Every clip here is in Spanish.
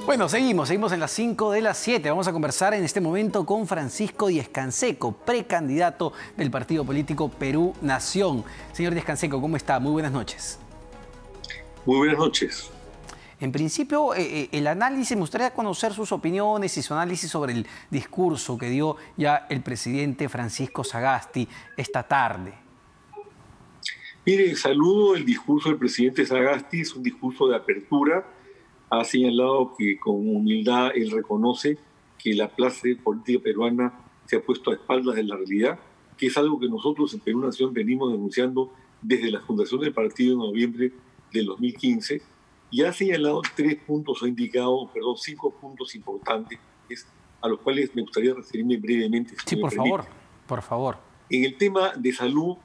Bueno, seguimos en las 5 de las 7. Vamos a conversar en este momento con Francisco Díaz-Canseco, precandidato del partido político Perú Nación. Señor Díaz-Canseco, ¿cómo está? Muy buenas noches. Muy buenas noches. En principio, el análisis, me gustaría conocer sus opiniones y su análisis sobre el discurso que dio ya el presidente Francisco Sagasti esta tarde. Mire, saludo el discurso del presidente Sagasti, es un discurso de apertura. Ha señalado que con humildad él reconoce que la clase política peruana se ha puesto a espaldas de la realidad, que es algo que nosotros en Perú Nación venimos denunciando desde la fundación del partido en noviembre del 2015, y ha señalado 3 puntos, ha indicado, 5 puntos importantes a los cuales me gustaría referirme brevemente. Sí, por favor, por favor. En el tema de salud,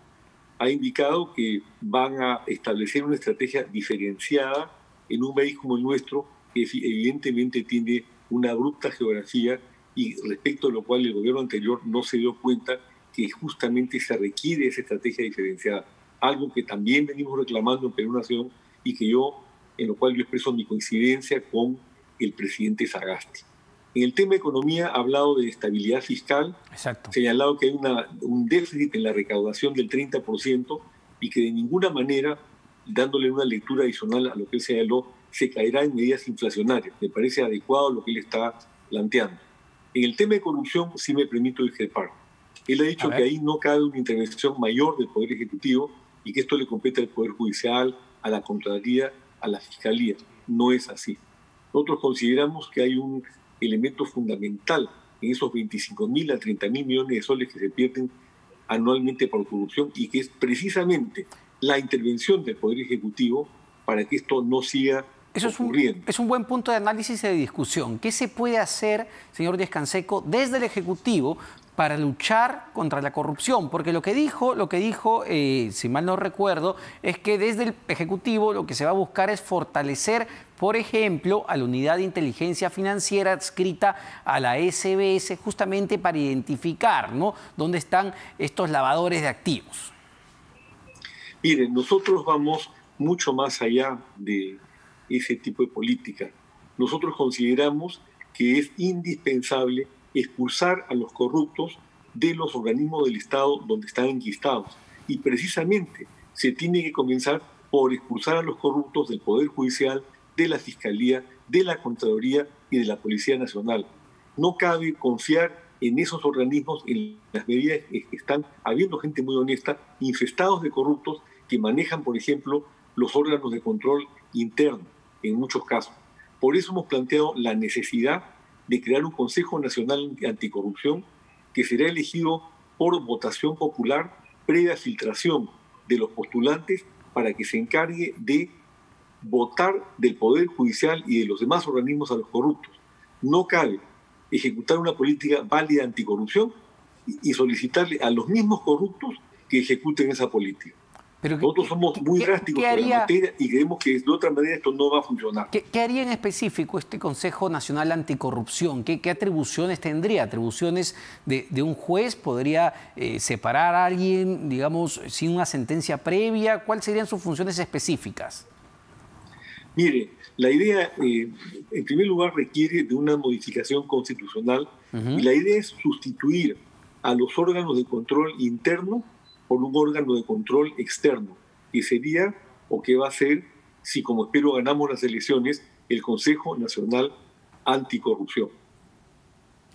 ha indicado que van a establecer una estrategia diferenciada en un país como el nuestro, que evidentemente tiene una abrupta geografía y respecto a lo cual el gobierno anterior no se dio cuenta que justamente se requiere esa estrategia diferenciada. Algo que también venimos reclamando en Perú Nación y en lo cual yo expreso mi coincidencia con el presidente Sagasti. En el tema de economía ha hablado de estabilidad fiscal, Exacto. Señalado que hay un déficit en la recaudación del 30% y que de ninguna manera, dándole una lectura adicional a lo que él señaló, se caerá en medidas inflacionarias. Me parece adecuado lo que él está planteando. En el tema de corrupción sí me permito discrepar. Él ha dicho que ahí no cabe una intervención mayor del Poder Ejecutivo y que esto le compete al Poder Judicial, a la Contraloría, a la Fiscalía. No es así. Nosotros consideramos que hay un elemento fundamental en esos 25.000 a 30.000 millones de soles que se pierden anualmente por corrupción y que es precisamente la intervención del Poder Ejecutivo para que esto no siga ocurriendo. Es un buen punto de análisis y de discusión. ¿Qué se puede hacer, señor Díaz-Canseco, desde el Ejecutivo para luchar contra la corrupción? Porque lo que dijo, si mal no recuerdo, es que desde el Ejecutivo lo que se va a buscar es fortalecer, por ejemplo, a la Unidad de Inteligencia Financiera adscrita a la SBS, justamente para identificar, ¿no?, dónde están estos lavadores de activos. Miren, nosotros vamos mucho más allá de ese tipo de política. Nosotros consideramos que es indispensable expulsar a los corruptos de los organismos del Estado donde están enquistados. Y precisamente se tiene que comenzar por expulsar a los corruptos del Poder Judicial, de la Fiscalía, de la Contraloría y de la Policía Nacional. No cabe confiar en esos organismos, en las medidas que están habiendo gente muy honesta, infestados de corruptos que manejan, por ejemplo, los órganos de control interno, en muchos casos. Por eso hemos planteado la necesidad de crear un Consejo Nacional Anticorrupción que será elegido por votación popular previa filtración de los postulantes para que se encargue de votar del Poder Judicial y de los demás organismos a los corruptos. No cabe ejecutar una política válida anticorrupción y solicitarle a los mismos corruptos que ejecuten esa política. Pero nosotros somos muy drásticos en la materia y creemos que de otra manera esto no va a funcionar. ¿Qué haría en específico este Consejo Nacional Anticorrupción? ¿Qué atribuciones tendría? ¿Atribuciones de un juez? ¿Podría separar a alguien, digamos, sin una sentencia previa? ¿Cuáles serían sus funciones específicas? Mire, la idea, en primer lugar, requiere de una modificación constitucional y la idea es sustituir a los órganos de control interno por un órgano de control externo, que sería, o que va a ser, si como espero ganamos las elecciones, el Consejo Nacional Anticorrupción.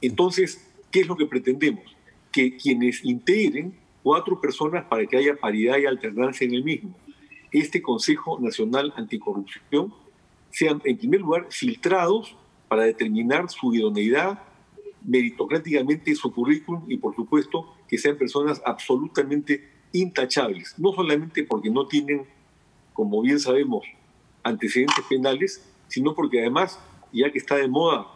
Entonces, ¿qué es lo que pretendemos? Que quienes integren 4 personas para que haya paridad y alternancia en el mismo. Este Consejo Nacional Anticorrupción sean, en primer lugar, filtrados para determinar su idoneidad, meritocráticamente su currículum y, por supuesto, que sean personas absolutamente intachables, no solamente porque no tienen, como bien sabemos, antecedentes penales, sino porque además, ya que está de moda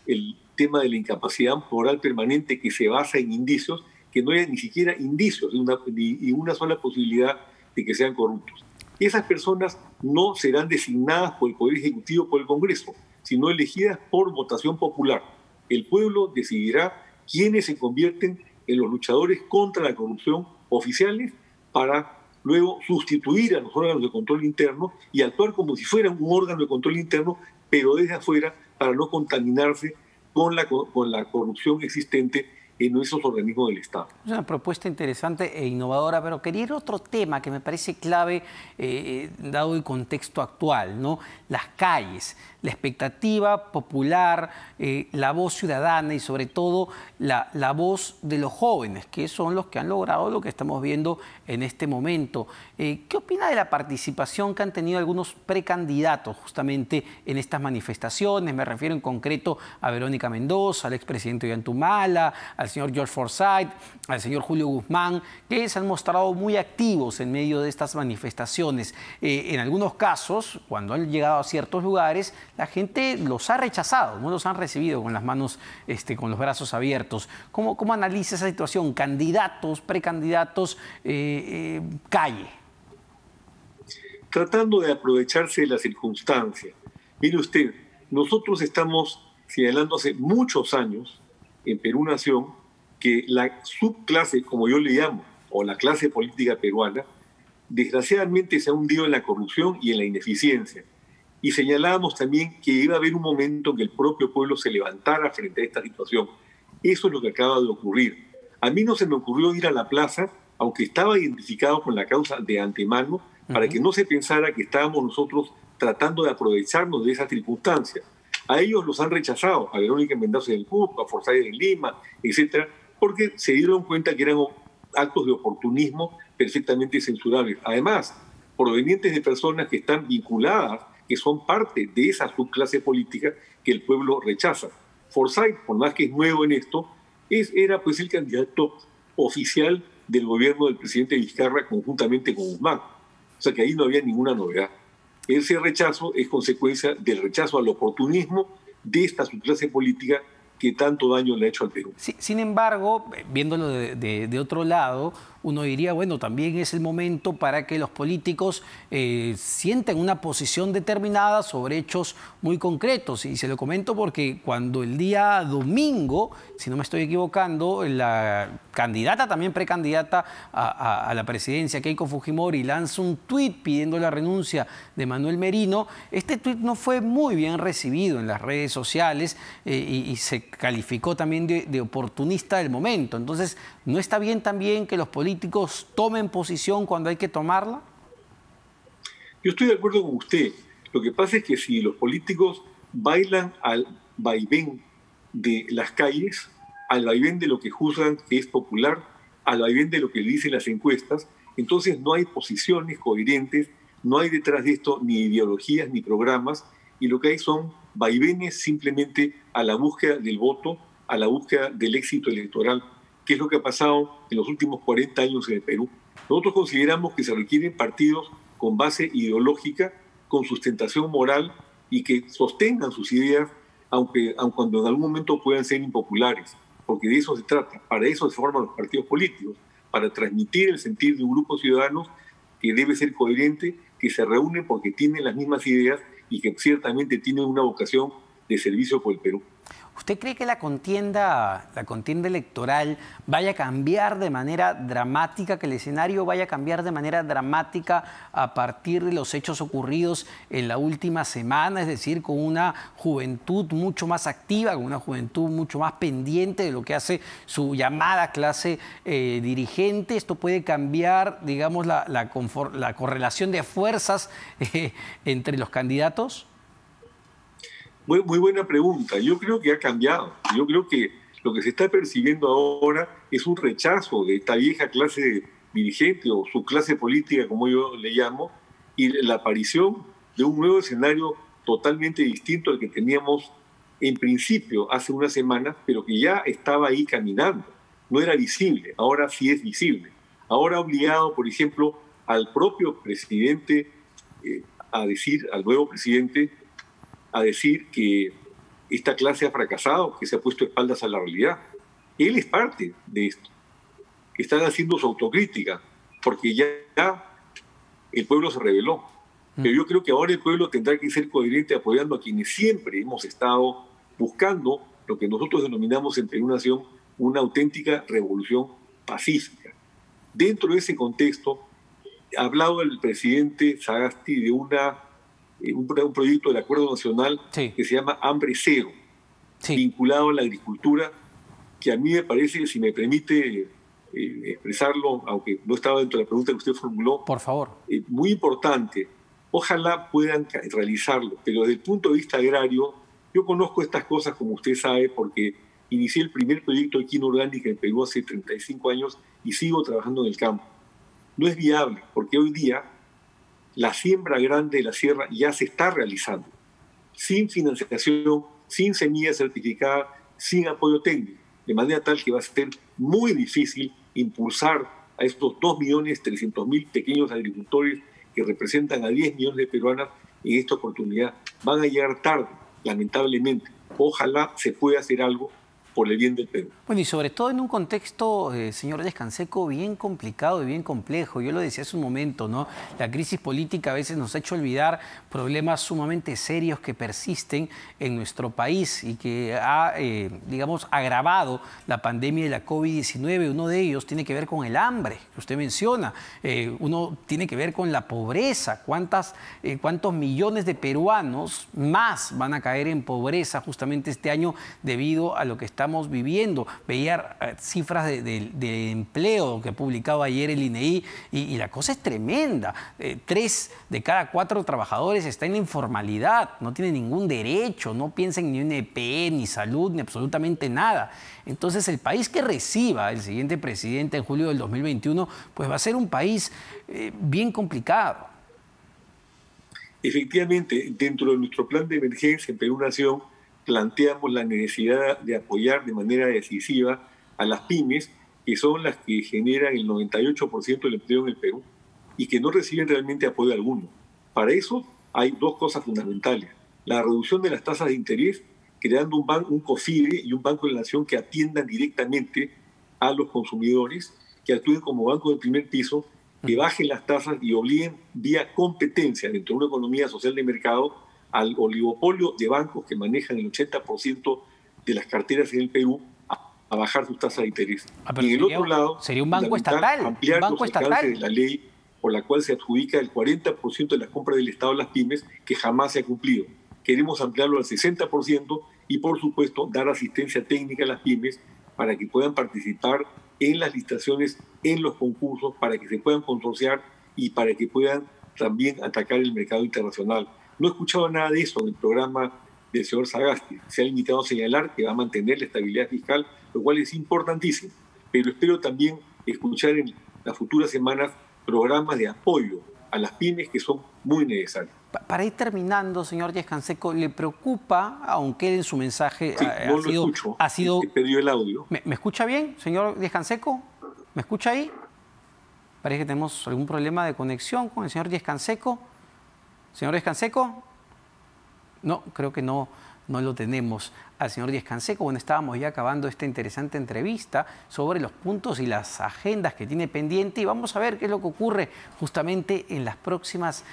el tema de la incapacidad moral permanente que se basa en indicios, que no haya ni siquiera indicios ni una sola posibilidad de que sean corruptos. Esas personas no serán designadas por el Poder Ejecutivo o por el Congreso, sino elegidas por votación popular. El pueblo decidirá quiénes se convierten en los luchadores contra la corrupción oficiales para luego sustituir a los órganos de control interno y actuar como si fueran un órgano de control interno pero desde afuera para no contaminarse con la corrupción existente en esos organismos del Estado. Es una propuesta interesante e innovadora, pero quería ir a otro tema que me parece clave, dado el contexto actual, ¿no? Las calles, la expectativa popular, la voz ciudadana y sobre todo la voz de los jóvenes, que son los que han logrado lo que estamos viendo en este momento. ¿Qué opina de la participación que han tenido algunos precandidatos justamente en estas manifestaciones? Me refiero en concreto a Verónica Mendoza, al expresidente Ollanta, al señor George Forsyth, al señor Julio Guzmán, que se han mostrado muy activos en medio de estas manifestaciones. En algunos casos, cuando han llegado a ciertos lugares, la gente los ha rechazado, no los han recibido con las manos, con los brazos abiertos. ¿Cómo analiza esa situación? Candidatos, precandidatos, calle. Tratando de aprovecharse de la circunstancia. Mire usted, nosotros estamos señalando hace muchos años en Perú Nación que la subclase, como yo le llamo, o la clase política peruana, desgraciadamente se ha hundido en la corrupción y en la ineficiencia. Y señalábamos también que iba a haber un momento en que el propio pueblo se levantara frente a esta situación. Eso es lo que acaba de ocurrir. A mí no se me ocurrió ir a la plaza, aunque estaba identificado con la causa de antemano, para que no se pensara que estábamos nosotros tratando de aprovecharnos de esa circunstancia. A ellos los han rechazado, a Verónica Mendoza del Cusco, a Forsyth en Lima, etcétera, porque se dieron cuenta que eran actos de oportunismo perfectamente censurables. Además, provenientes de personas que están vinculadas, que son parte de esa subclase política que el pueblo rechaza. Forsyth, por más que es nuevo en esto, era pues el candidato oficial del gobierno del presidente Vizcarra conjuntamente con Guzmán. O sea que ahí no había ninguna novedad. Ese rechazo es consecuencia del rechazo al oportunismo de esta subclase política que tanto daño le ha hecho al Perú. Sí, sin embargo, viéndolo de otro lado, uno diría, bueno, también es el momento para que los políticos sienten una posición determinada sobre hechos muy concretos. Y se lo comento porque cuando el día domingo, si no me estoy equivocando, la candidata, también precandidata a la presidencia, Keiko Fujimori, lanza un tuit pidiendo la renuncia de Manuel Merino, este tuit no fue muy bien recibido en las redes sociales y se calificó también de oportunista del momento. Entonces, ¿no está bien también que los políticos tomen posición cuando hay que tomarla? Yo estoy de acuerdo con usted. Lo que pasa es que si los políticos bailan al vaivén de las calles, al vaivén de lo que juzgan que es popular, al vaivén de lo que dicen las encuestas, entonces no hay posiciones coherentes, no hay detrás de esto ni ideologías ni programas, y lo que hay son vaivenes simplemente a la búsqueda del voto, a la búsqueda del éxito electoral, que es lo que ha pasado en los últimos 40 años en el Perú. Nosotros consideramos que se requieren partidos con base ideológica, con sustentación moral y que sostengan sus ideas, aunque cuando en algún momento puedan ser impopulares, porque de eso se trata. Para eso se forman los partidos políticos, para transmitir el sentir de un grupo de ciudadanos que debe ser coherente, que se reúnen porque tienen las mismas ideas y que ciertamente tienen una vocación de servicio por el Perú. ¿Usted cree que la contienda electoral vaya a cambiar de manera dramática, que el escenario vaya a cambiar de manera dramática a partir de los hechos ocurridos en la última semana? Es decir, con una juventud mucho más activa, con una juventud mucho más pendiente de lo que hace su llamada clase dirigente. ¿Esto puede cambiar, digamos, la correlación de fuerzas entre los candidatos? Muy buena pregunta. Yo creo que ha cambiado. Yo creo que lo que se está percibiendo ahora es un rechazo de esta vieja clase dirigente o su clase política, como yo le llamo, y la aparición de un nuevo escenario totalmente distinto al que teníamos en principio hace una semana, pero que ya estaba ahí caminando. No era visible, ahora sí es visible. Ahora ha obligado, por ejemplo, al propio presidente al nuevo presidente, a decir que esta clase ha fracasado, que se ha puesto espaldas a la realidad. Él es parte de esto. Están haciendo su autocrítica, porque ya el pueblo se rebeló. Pero yo creo que ahora el pueblo tendrá que ser coherente apoyando a quienes siempre hemos estado buscando lo que nosotros denominamos en Perú Nación una auténtica revolución pacífica. Dentro de ese contexto, ha hablado el presidente Sagasti de una un proyecto del Acuerdo Nacional que se llama Hambre Cero, vinculado a la agricultura, que a mí me parece, si me permite expresarlo, aunque no estaba dentro de la pregunta que usted formuló, por favor, muy importante. Ojalá puedan realizarlo, pero desde el punto de vista agrario, yo conozco estas cosas, como usted sabe, porque inicié el primer proyecto de quinoa orgánica en Perú hace 35 años y sigo trabajando en el campo. No es viable, porque hoy día la siembra grande de la sierra ya se está realizando, sin financiación, sin semilla certificada, sin apoyo técnico, de manera tal que va a ser muy difícil impulsar a estos 2.300.000 pequeños agricultores que representan a 10 millones de peruanas en esta oportunidad. Van a llegar tarde, lamentablemente. Ojalá se pueda hacer algo por el bien del Perú. Bueno, y sobre todo en un contexto, señor Díaz-Canseco, bien complicado y bien complejo. Yo lo decía hace un momento, ¿no? La crisis política a veces nos ha hecho olvidar problemas sumamente serios que persisten en nuestro país y que ha, digamos, agravado la pandemia de la COVID-19. Uno de ellos tiene que ver con el hambre, que usted menciona. Uno tiene que ver con la pobreza. ¿Cuántos millones de peruanos más van a caer en pobreza justamente este año debido a lo que estamos viviendo? Veía cifras de empleo que ha publicado ayer el INEI y la cosa es tremenda. 3 de cada 4 trabajadores están en la informalidad, no tienen ningún derecho, no piensan ni en EPE, ni salud, ni absolutamente nada. Entonces el país que reciba el siguiente presidente en julio del 2021, pues va a ser un país bien complicado. Efectivamente, dentro de nuestro plan de emergencia en Perú Nación, planteamos la necesidad de apoyar de manera decisiva a las pymes, que son las que generan el 98% del empleo en el Perú y que no reciben realmente apoyo alguno. Para eso hay 2 cosas fundamentales: la reducción de las tasas de interés, creando un COFIDE y un Banco de la Nación que atiendan directamente a los consumidores, que actúen como banco de primer piso, que bajen las tasas y obliguen vía competencia dentro de una economía social de mercado al oligopolio de bancos que manejan el 80% de las carteras en el Perú a bajar sus tasas de interés. Y en el otro lado, sería un banco estatal, ampliar los alcances de la ley por la cual se adjudica el 40% de las compras del Estado a las pymes, que jamás se ha cumplido. Queremos ampliarlo al 60% y, por supuesto, dar asistencia técnica a las pymes para que puedan participar en las licitaciones, en los concursos, para que se puedan consorciar y para que puedan también atacar el mercado internacional. No he escuchado nada de eso en el programa del señor Sagasti. Se ha limitado a señalar que va a mantener la estabilidad fiscal, lo cual es importantísimo. Pero espero también escuchar en las futuras semanas programas de apoyo a las pymes que son muy necesarios. Para ir terminando, señor Díaz-Canseco, ¿le preocupa, aunque en su mensaje sí, no lo escucho, ha sido... He perdido el audio. ¿Me escucha bien, señor Díaz-Canseco? ¿Me escucha ahí? Parece que tenemos algún problema de conexión con el señor Díaz-Canseco. ¿Señor Díaz-Canseco? No, creo que no lo tenemos al señor Díaz-Canseco. Bueno, estábamos ya acabando esta interesante entrevista sobre los puntos y las agendas que tiene pendiente y vamos a ver qué es lo que ocurre justamente en las próximas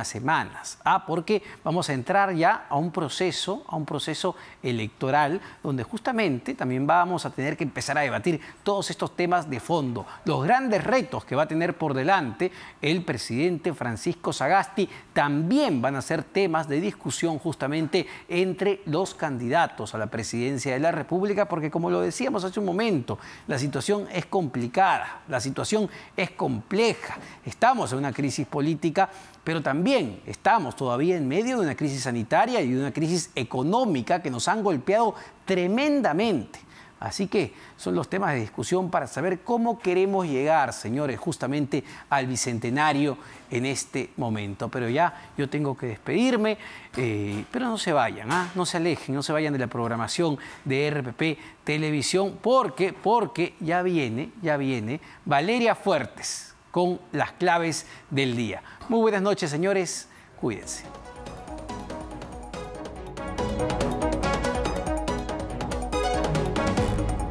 semanas. Porque vamos a entrar ya a un proceso electoral donde justamente también vamos a tener que empezar a debatir todos estos temas de fondo, los grandes retos que va a tener por delante el presidente Francisco Sagasti. También van a ser temas de discusión justamente entre los candidatos a la presidencia de la República, porque como lo decíamos hace un momento, la situación es complicada, la situación es compleja. Estamos en una crisis política, pero también estamos todavía en medio de una crisis sanitaria y de una crisis económica que nos han golpeado tremendamente. Así que son los temas de discusión para saber cómo queremos llegar, señores, justamente al bicentenario en este momento. Pero ya yo tengo que despedirme, pero no se vayan, no se alejen, no se vayan de la programación de RPP Televisión, porque ya viene Valeria Fuertes con las claves del día. Muy buenas noches, señores, cuídense.